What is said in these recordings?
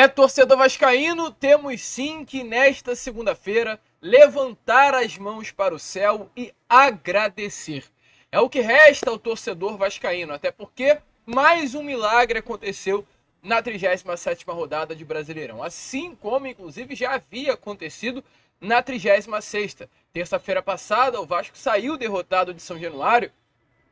Torcedor vascaíno, temos sim que nesta segunda-feira levantar as mãos para o céu e agradecer. É o que resta ao torcedor vascaíno, até porque mais um milagre aconteceu na 37ª rodada de Brasileirão, assim como inclusive já havia acontecido na 36ª. Terça-feira passada, o Vasco saiu derrotado de São Januário.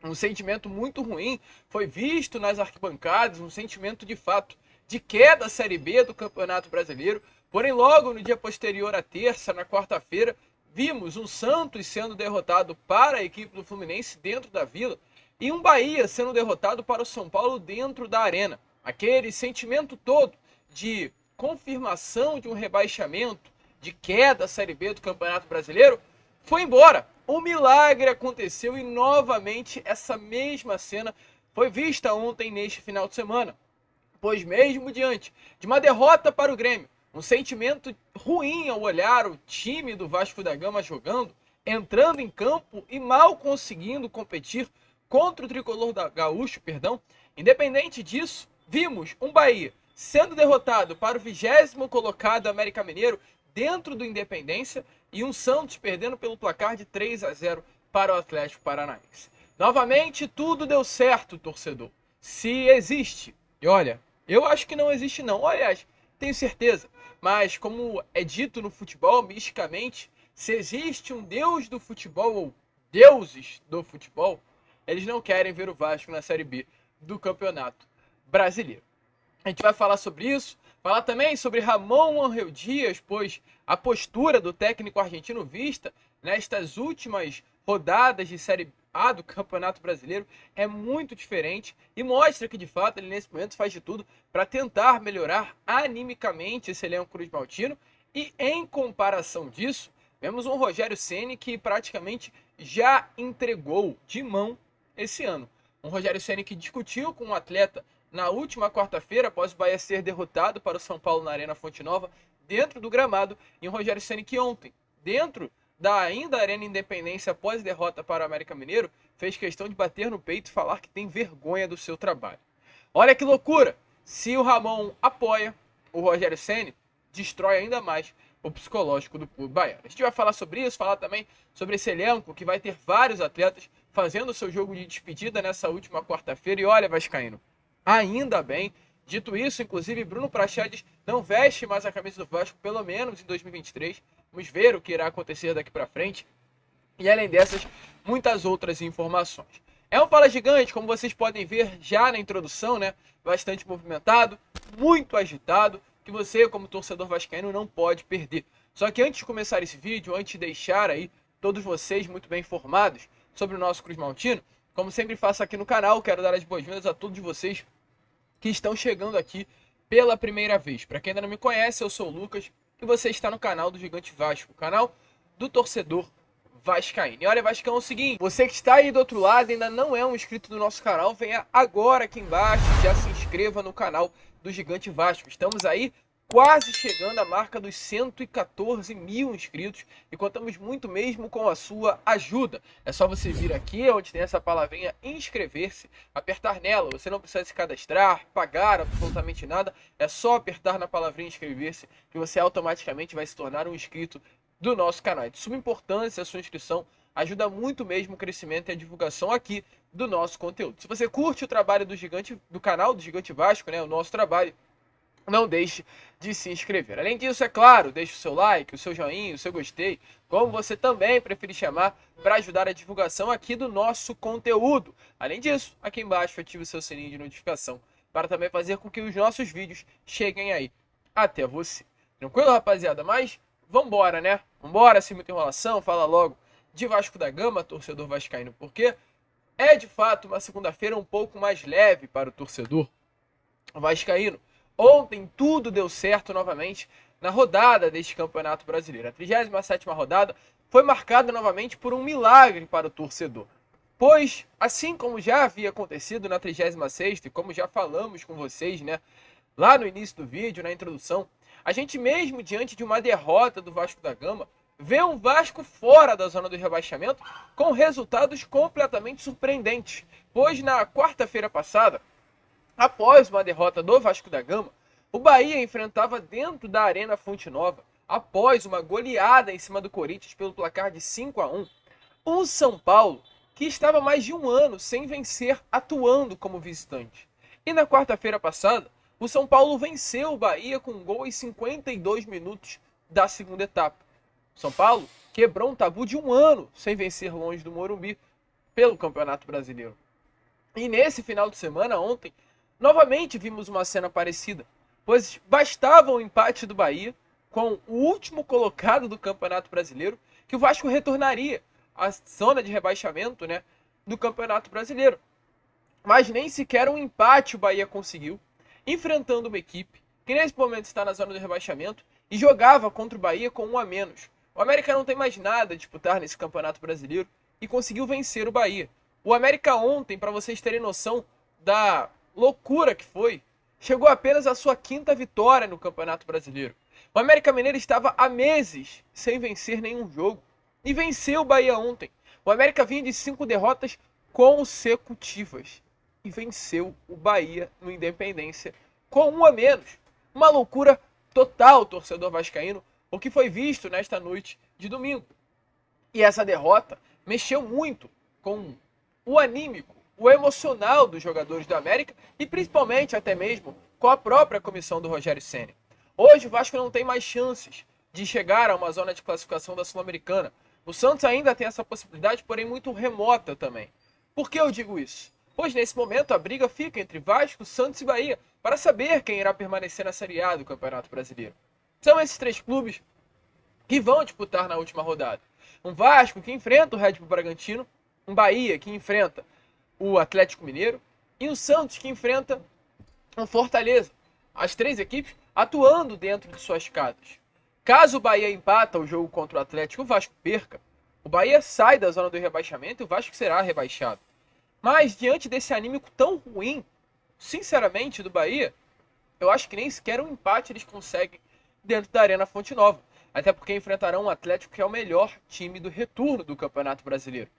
Um sentimento muito ruim foi visto nas arquibancadas, um sentimento de fato de queda da Série B do Campeonato Brasileiro. Porém, logo no dia posterior à terça, na quarta-feira, vimos um Santos sendo derrotado para a equipe do Fluminense dentro da Vila e um Bahia sendo derrotado para o São Paulo dentro da Arena. Aquele sentimento todo de confirmação de um rebaixamento, de queda da Série B do Campeonato Brasileiro, foi embora. Um milagre aconteceu e novamente essa mesma cena foi vista ontem neste final de semana. Pois mesmo diante de uma derrota para o Grêmio, um sentimento ruim ao olhar o time do Vasco da Gama jogando, entrando em campo e mal conseguindo competir contra o tricolor da Gaúcho, independente disso, vimos um Bahia sendo derrotado para o 20º colocado América Mineiro dentro do Independência e um Santos perdendo pelo placar de 3-0 para o Atlético Paranaense. Novamente tudo deu certo, torcedor. Se existe, e olha, eu acho que não existe não, aliás, tenho certeza, mas como é dito no futebol, misticamente, se existe um deus do futebol ou deuses do futebol, eles não querem ver o Vasco na Série B do Campeonato Brasileiro. A gente vai falar sobre isso, falar também sobre Ramon Ángel Dias, pois a postura do técnico argentino vista nestas últimas rodadas de Série A do Campeonato Brasileiro é muito diferente e mostra que de fato ele nesse momento faz de tudo para tentar melhorar animicamente esse elenco cruzmaltino. E em comparação disso, vemos um Rogério Ceni que praticamente já entregou de mão esse ano. Um Rogério Ceni que discutiu com um atleta na última quarta-feira, após o Bahia ser derrotado para o São Paulo na Arena Fonte Nova, dentro do gramado, e um Rogério Ceni que ontem, dentro da ainda Arena Independência, após derrota para o América Mineiro, fez questão de bater no peito e falar que tem vergonha do seu trabalho. Olha que loucura! Se o Ramon apoia o Rogério Ceni, destrói ainda mais o psicológico do clube baiano. A gente vai falar sobre isso, falar também sobre esse elenco que vai ter vários atletas fazendo o seu jogo de despedida nessa última quarta-feira. E olha, vascaíno, ainda bem. Dito isso, inclusive, Bruno Prachedes não veste mais a camisa do Vasco, pelo menos em 2023. Vamos ver o que irá acontecer daqui para frente. E além dessas, muitas outras informações. É um Fala Gigante, como vocês podem ver já na introdução, né? Bastante movimentado, muito agitado, que você, como torcedor vascaíno, não pode perder. Só que antes de começar esse vídeo, antes de deixar aí todos vocês muito bem informados sobre o nosso cruzmaltino, como sempre faço aqui no canal, quero dar as boas-vindas a todos vocês que estão chegando aqui pela primeira vez. Para quem ainda não me conhece, eu sou o Lucas e você está no canal do Gigante Vasco, o canal do torcedor vascaíno. E olha, Vascão, é o seguinte, você que está aí do outro lado e ainda não é um inscrito do nosso canal, venha agora aqui embaixo e já se inscreva no canal do Gigante Vasco. Estamos aí quase chegando à marca dos 114 mil inscritos e contamos muito mesmo com a sua ajuda. É só você vir aqui onde tem essa palavrinha inscrever-se, apertar nela, você não precisa se cadastrar, pagar absolutamente nada, é só apertar na palavrinha inscrever-se que você automaticamente vai se tornar um inscrito do nosso canal. É de suma importância a sua inscrição, ajuda muito mesmo o crescimento e a divulgação aqui do nosso conteúdo. Se você curte o trabalho do canal do Gigante Vasco, né, o nosso trabalho, não deixe de se inscrever. Além disso, é claro, deixe o seu like, o seu joinha, o seu gostei, como você também preferir chamar, para ajudar a divulgação aqui do nosso conteúdo. Além disso, aqui embaixo ative o seu sininho de notificação para também fazer com que os nossos vídeos cheguem aí até você. Tranquilo, rapaziada? Mas vambora, né? Vambora, sem muita enrolação, fala logo de Vasco da Gama, torcedor vascaíno, porque é de fato uma segunda-feira um pouco mais leve para o torcedor vascaíno. Ontem tudo deu certo novamente na rodada deste Campeonato Brasileiro. A 37ª rodada foi marcada novamente por um milagre para o torcedor. Pois, assim como já havia acontecido na 36ª e como já falamos com vocês, né, lá no início do vídeo, na introdução, a gente mesmo diante de uma derrota do Vasco da Gama, vê um Vasco fora da zona do rebaixamento com resultados completamente surpreendentes. Pois na quarta-feira passada, após uma derrota do Vasco da Gama, O Bahia enfrentava dentro da Arena Fonte Nova, após uma goleada em cima do Corinthians pelo placar de 5-1, o São Paulo, que estava mais de um ano sem vencer atuando como visitante. E na quarta-feira passada, o São Paulo venceu o Bahia com um gol em 52 minutos da segunda etapa. O São Paulo quebrou um tabu de um ano sem vencer longe do Morumbi pelo Campeonato Brasileiro. E nesse final de semana, ontem, novamente vimos uma cena parecida, pois bastava o empate do Bahia com o último colocado do Campeonato Brasileiro que o Vasco retornaria à zona de rebaixamento, né, do Campeonato Brasileiro. Mas nem sequer um empate o Bahia conseguiu, enfrentando uma equipe que nesse momento está na zona de rebaixamento e jogava contra o Bahia com um a menos. O América não tem mais nada a disputar nesse Campeonato Brasileiro e conseguiu vencer o Bahia. O América ontem, para vocês terem noção da loucura que foi, chegou apenas à sua quinta vitória no Campeonato Brasileiro. O América Mineiro estava há meses sem vencer nenhum jogo e venceu o Bahia ontem. O América vinha de 5 derrotas consecutivas e venceu o Bahia no Independência com um a menos. Uma loucura total, torcedor vascaíno, o que foi visto nesta noite de domingo. E essa derrota mexeu muito com o anímico, o emocional dos jogadores do América e principalmente até mesmo com a própria comissão do Rogério Ceni. Hoje o Vasco não tem mais chances de chegar a uma zona de classificação da Sul-Americana. O Santos ainda tem essa possibilidade, porém muito remota também. Por que eu digo isso? Pois nesse momento a briga fica entre Vasco, Santos e Bahia para saber quem irá permanecer na Série A do Campeonato Brasileiro. São esses três clubes que vão disputar na última rodada. Um Vasco que enfrenta o Red Bull Bragantino, um Bahia que enfrenta o Atlético Mineiro e o Santos que enfrenta o Fortaleza. As três equipes atuando dentro de suas casas. Caso o Bahia empata o jogo contra o Atlético e o Vasco perca, o Bahia sai da zona do rebaixamento e o Vasco será rebaixado. Mas diante desse anímico tão ruim, sinceramente, do Bahia, eu acho que nem sequer um empate eles conseguem dentro da Arena Fonte Nova. Até porque enfrentarão um Atlético que é o melhor time do retorno do Campeonato Brasileiro.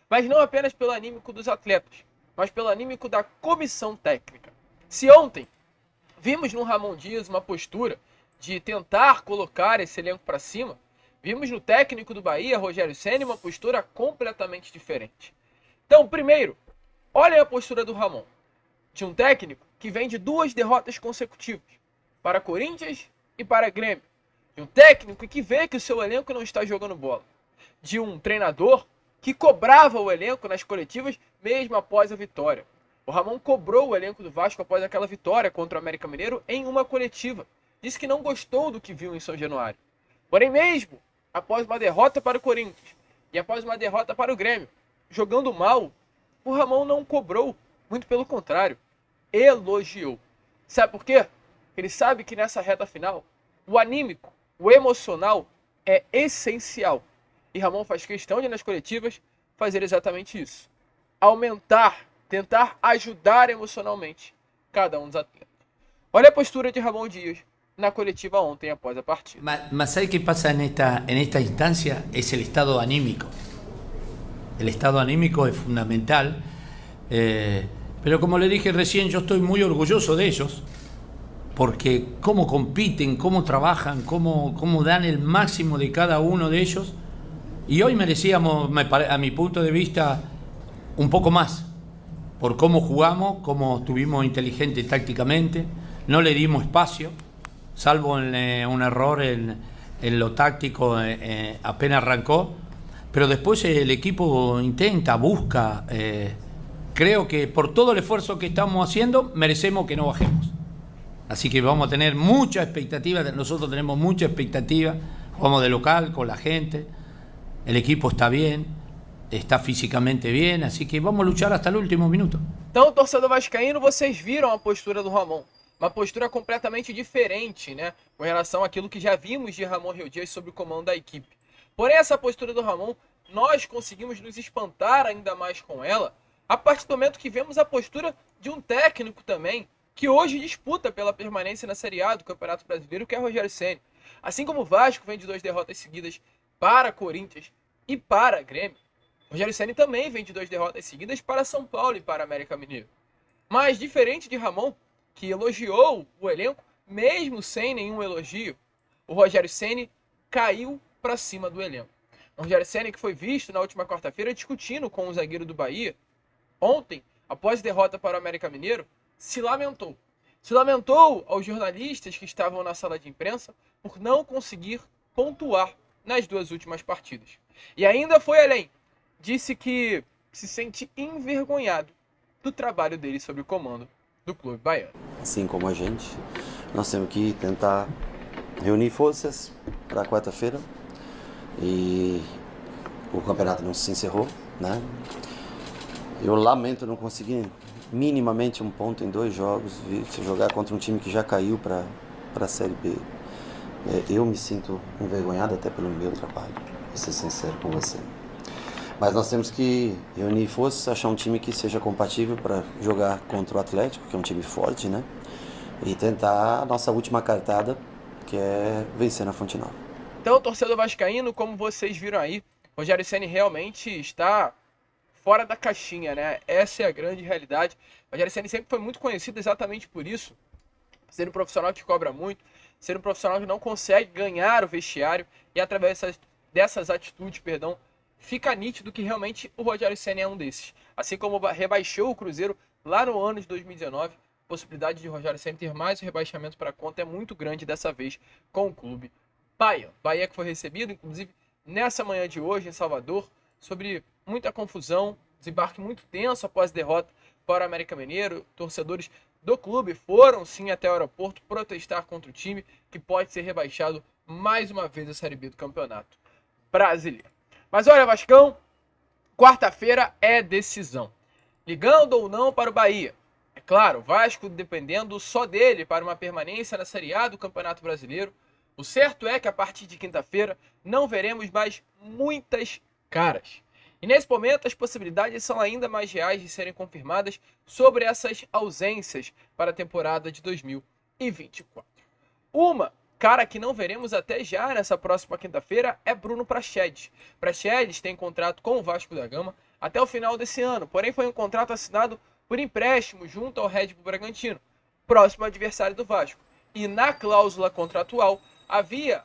Mas não apenas pelo anímico dos atletas, mas pelo anímico da comissão técnica. Se ontem vimos no Ramon Dias uma postura de tentar colocar esse elenco para cima, vimos no técnico do Bahia, Rogério Ceni, uma postura completamente diferente. Então, primeiro, olhem a postura do Ramon, de um técnico que vem de 2 derrotas consecutivas, para Corinthians e para Grêmio. De um técnico que vê que o seu elenco não está jogando bola. De um treinador que cobrava o elenco nas coletivas mesmo após a vitória. O Ramon cobrou o elenco do Vasco após aquela vitória contra o América Mineiro em uma coletiva. Disse que não gostou do que viu em São Januário. Porém, mesmo após uma derrota para o Corinthians e após uma derrota para o Grêmio, jogando mal, o Ramon não cobrou, muito pelo contrário, elogiou. Sabe por quê? Ele sabe que nessa reta final, o anímico, o emocional é essencial. E Ramon faz questão de, nas coletivas, fazer exatamente isso. Aumentar, tentar ajudar emocionalmente cada um dos atletas. Olha a postura de Ramon Dias na coletiva ontem após a partida. Mas ¿sabe qué pasa en esta instancia? Es el estado anímico. El estado anímico es fundamental. Pero como le dije recién, yo estoy muy orgulloso de ellos, porque cómo compiten, cómo trabajan, cómo dan el máximo de cada uno de ellos. Y hoy merecíamos, a mi punto de vista, un poco más, por cómo jugamos, cómo estuvimos inteligentes tácticamente, no le dimos espacio, salvo en un error en lo táctico apenas arrancó, pero después el equipo intenta, busca, creo que por todo el esfuerzo que estamos haciendo merecemos que no bajemos. Así que vamos a tener mucha expectativa, nosotros tenemos mucha expectativa, jugamos de local con la gente, el equipo está bien, está fisicamente bien, así que vamos a luchar hasta el último minuto. Então, torcedor vascaíno, vocês viram a postura do Ramon. Uma postura completamente diferente, né? Com relação àquilo que já vimos de Ramon Rio Dias sob o comando da equipe. Porém, essa postura do Ramon, nós conseguimos nos espantar ainda mais com ela a partir do momento que vemos a postura de um técnico também, que hoje disputa pela permanência na Série A do Campeonato Brasileiro, que é Rogério Ceni. Assim como o Vasco vem de 2 derrotas seguidas para Corinthians e para Grêmio, Rogério Ceni também vem de 2 derrotas seguidas para São Paulo e para América Mineiro. Mas, diferente de Ramon, que elogiou o elenco, mesmo sem nenhum elogio, o Rogério Ceni caiu para cima do elenco. O Rogério Ceni, que foi visto na última quarta-feira discutindo com o zagueiro do Bahia, ontem, após derrota para o América Mineiro, se lamentou. Se lamentou aos jornalistas que estavam na sala de imprensa por não conseguir pontuar nas 2 últimas partidas. E ainda foi além. Disse que se sente envergonhado do trabalho dele sob o comando do clube baiano. Assim como a gente, nós temos que tentar reunir forças para quarta-feira. E o campeonato não se encerrou, né? Eu lamento não conseguir minimamente um ponto em 2 jogos, se jogar contra um time que já caiu para a Série B. Eu me sinto envergonhado até pelo meu trabalho, vou ser sincero com você. Mas nós temos que reunir forças, achar um time que seja compatível para jogar contra o Atlético, que é um time forte, né? E tentar a nossa última cartada, que é vencer na Fonte Nova. Então, torcedor vascaíno, como vocês viram aí, Rogério Ceni realmente está fora da caixinha, né? Essa é a grande realidade. O Rogério Ceni sempre foi muito conhecido exatamente por isso. Ser um profissional que cobra muito, ser um profissional que não consegue ganhar o vestiário e através dessas atitudes, fica nítido que realmente o Rogério Ceni é um desses. Assim como rebaixou o Cruzeiro lá no ano de 2019, a possibilidade de Rogério Ceni ter mais um rebaixamento para a conta é muito grande dessa vez com o clube Bahia. Bahia que foi recebido, inclusive, nessa manhã de hoje em Salvador, sobre muita confusão, desembarque muito tenso após a derrota para o América Mineiro. Torcedores do clube foram sim até o aeroporto protestar contra o time que pode ser rebaixado mais uma vez a Série B do Campeonato Brasileiro. Mas olha, Vascão, quarta-feira é decisão. Ligando ou não para o Bahia. É claro, o Vasco dependendo só dele para uma permanência na Série A do Campeonato Brasileiro. O certo é que a partir de quinta-feira não veremos mais muitas caras. E nesse momento as possibilidades são ainda mais reais de serem confirmadas sobre essas ausências para a temporada de 2024. Uma cara que não veremos até já nessa próxima quinta-feira é Bruno Praxedes. Praxedes tem contrato com o Vasco da Gama até o final desse ano, porém foi um contrato assinado por empréstimo junto ao Red Bull Bragantino, próximo adversário do Vasco. E na cláusula contratual havia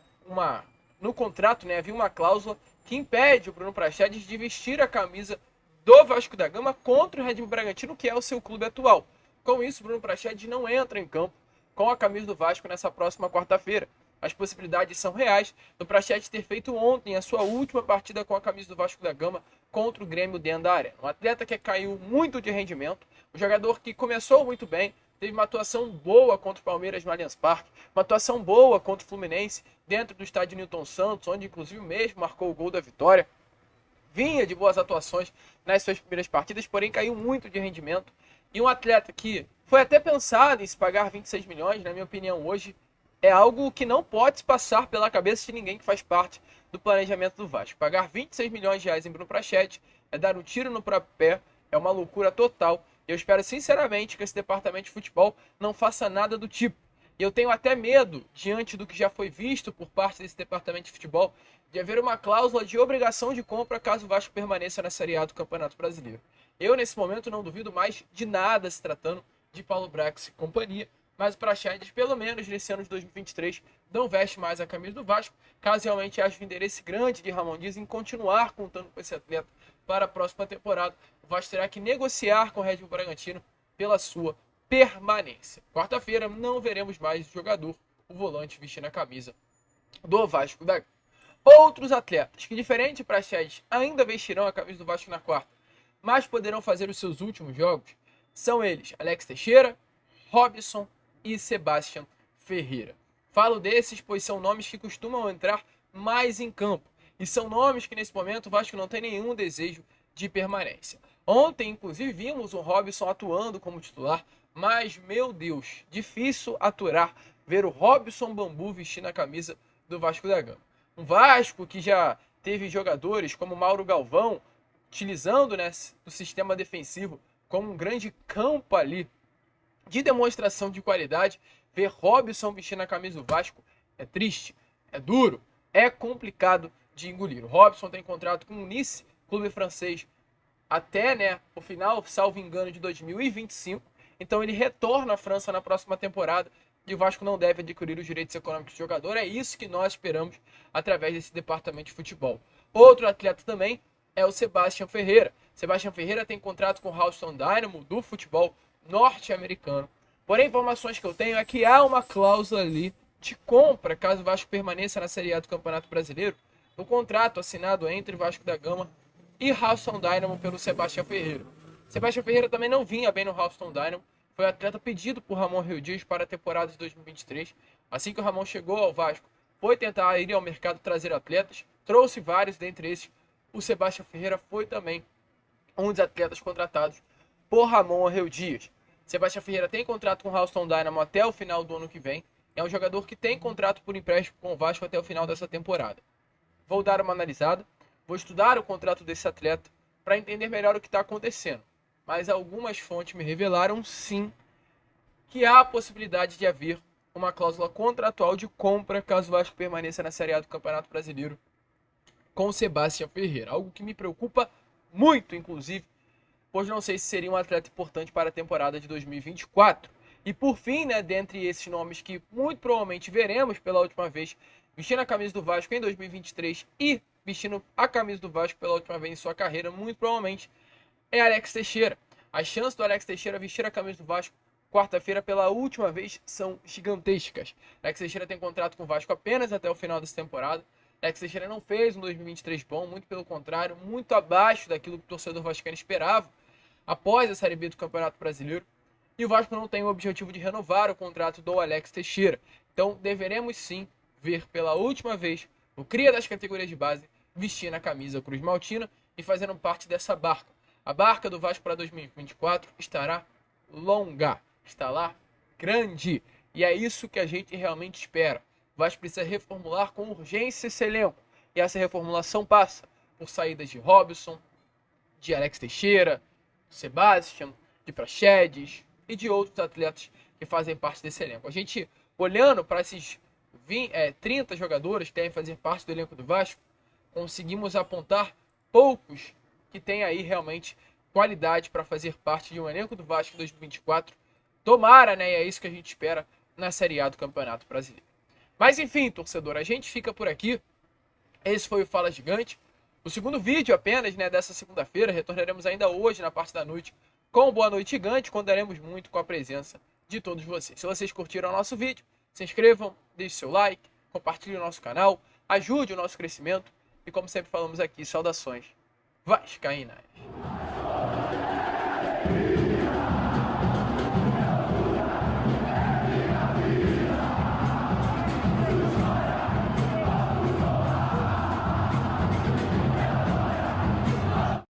no contrato, havia uma cláusula que impede o Bruno Praxedes de vestir a camisa do Vasco da Gama contra o Red Bull Bragantino, que é o seu clube atual. Com isso, o Bruno Praxedes não entra em campo com a camisa do Vasco nessa próxima quarta-feira. As possibilidades são reais do Praxedes ter feito ontem a sua última partida com a camisa do Vasco da Gama contra o Grêmio dentro da Arena. Um atleta que caiu muito de rendimento, um jogador que começou muito bem, teve uma atuação boa contra o Palmeiras no Allianz Parque, uma atuação boa contra o Fluminense dentro do estádio Newton Santos, onde inclusive mesmo marcou o gol da vitória. Vinha de boas atuações nas suas primeiras partidas, porém caiu muito de rendimento. E um atleta que foi até pensado em se pagar 26 milhões, na minha opinião, hoje, é algo que não pode se passar pela cabeça de ninguém que faz parte do planejamento do Vasco. Pagar 26 milhões de reais em Bruno Praxedes é dar um tiro no próprio pé, é uma loucura total. E eu espero sinceramente que esse departamento de futebol não faça nada do tipo. E eu tenho até medo, diante do que já foi visto por parte desse departamento de futebol, de haver uma cláusula de obrigação de compra caso o Vasco permaneça na Série A do Campeonato Brasileiro. Eu, nesse momento, não duvido mais de nada se tratando de Paulo Brax e companhia, mas o Praxedes, pelo menos nesse ano de 2023, não veste mais a camisa do Vasco, caso realmente haja um interesse grande de Ramon Dias em continuar contando com esse atleta para a próxima temporada. O Vasco terá que negociar com o Red Bull Bragantino pela sua permanência. Quarta-feira não veremos mais o jogador, o volante, vestindo a camisa do Vasco da Gama. Outros atletas que, diferente de Praxedes, ainda vestirão a camisa do Vasco na quarta, mas poderão fazer os seus últimos jogos, são eles Alex Teixeira, Robson e Sebastian Ferreira. Falo desses pois são nomes que costumam entrar mais em campo e são nomes que nesse momento o Vasco não tem nenhum desejo de permanência. Ontem, inclusive, vimos o Robson atuando como titular, mas, meu Deus, difícil aturar ver o Robson Bambu vestindo a camisa do Vasco da Gama. Um Vasco que já teve jogadores como Mauro Galvão, utilizando o sistema defensivo como um grande campo ali de demonstração de qualidade. Ver Robson vestindo a camisa do Vasco é triste, é duro, é complicado de engolir. O Robson tem contrato com o Nice, clube francês, até o final, salvo engano, de 2025. Então ele retorna à França na próxima temporada, e o Vasco não deve adquirir os direitos econômicos do jogador. É isso que nós esperamos através desse departamento de futebol. Outro atleta também é o Sebastião Ferreira. Sebastião Ferreira tem contrato com o Houston Dynamo do futebol norte-americano. Porém, informações que eu tenho é que há uma cláusula ali de compra caso o Vasco permaneça na Série A do Campeonato Brasileiro, no contrato assinado entre Vasco da Gama e Houston Dynamo pelo Sebastião Ferreira. Sebastião Ferreira também não vinha bem no Houston Dynamo, foi atleta pedido por Ramon Rio Dias para a temporada de 2023. Assim que o Ramon chegou ao Vasco, foi tentar ir ao mercado trazer atletas, trouxe vários, dentre esses o Sebastião Ferreira foi também um dos atletas contratados por Ramon Rio Dias. Sebastião Ferreira tem contrato com o Houston Dynamo até o final do ano que vem. É um jogador que tem contrato por empréstimo com o Vasco até o final dessa temporada. Vou dar uma analisada, vou estudar o contrato desse atleta para entender melhor o que está acontecendo. Mas algumas fontes me revelaram, sim, que há a possibilidade de haver uma cláusula contratual de compra caso o Vasco permaneça na Série A do Campeonato Brasileiro com o Sebastião Ferreira. Algo que me preocupa muito, inclusive, pois não sei se seria um atleta importante para a temporada de 2024. E por fim, né, dentre esses nomes que muito provavelmente veremos pela última vez vestindo a camisa do Vasco em 2023 e vestindo a camisa do Vasco pela última vez em sua carreira, muito provavelmente é Alex Teixeira. As chances do Alex Teixeira vestir a camisa do Vasco quarta-feira pela última vez são gigantescas. Alex Teixeira tem contrato com o Vasco apenas até o final dessa temporada. Alex Teixeira não fez um 2023 bom, muito pelo contrário, muito abaixo daquilo que o torcedor vascaíno esperava após a Série B do Campeonato Brasileiro. E o Vasco não tem o objetivo de renovar o contrato do Alex Teixeira. Então deveremos sim ver pela última vez o cria das categorias de base vestindo a camisa Cruz Maltina e fazendo parte dessa barca. A barca do Vasco para 2024 estará longa, está lá grande. E é isso que a gente realmente espera. O Vasco precisa reformular com urgência esse elenco. E essa reformulação passa por saídas de Robson, de Alex Teixeira, Sebastião, de Praxedes e de outros atletas que fazem parte desse elenco. A gente, olhando para esses 30 jogadores que devem fazer parte do elenco do Vasco, conseguimos apontar poucos que têm aí realmente qualidade para fazer parte de um elenco do Vasco em 2024. Tomara, né? E é isso que a gente espera na Série A do Campeonato Brasileiro. Mas enfim, torcedor, a gente fica por aqui. Esse foi o Fala Gigante. O segundo vídeo apenas, né, dessa segunda-feira. Retornaremos ainda hoje, na parte da noite, com o Boa Noite Gigante. Contaremos muito com a presença de todos vocês. Se vocês curtiram o nosso vídeo, se inscrevam, deixe seu like, compartilhe o nosso canal, ajude o nosso crescimento. E como sempre falamos aqui, saudações vascaínas.